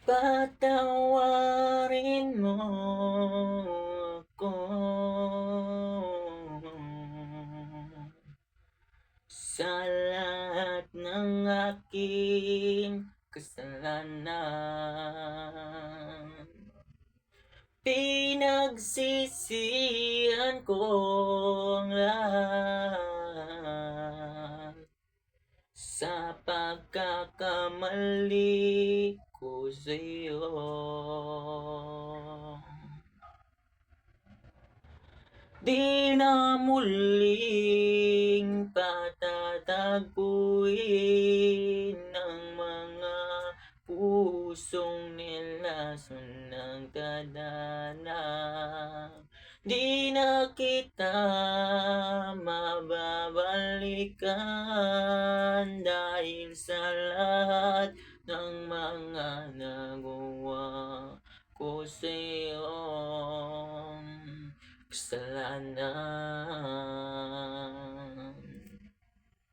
Patawarin mo ako sa lahat ng aking kasalanan. Pinagsisihan ko ang lahat sa pagkakamali ko sa'yo. Di na muling patatagpuin ng mga pusong nilason ng tadhana. Di na kita mababalikan dahil sa lahat ng mga nagawa ko sa'yo. Kasalanan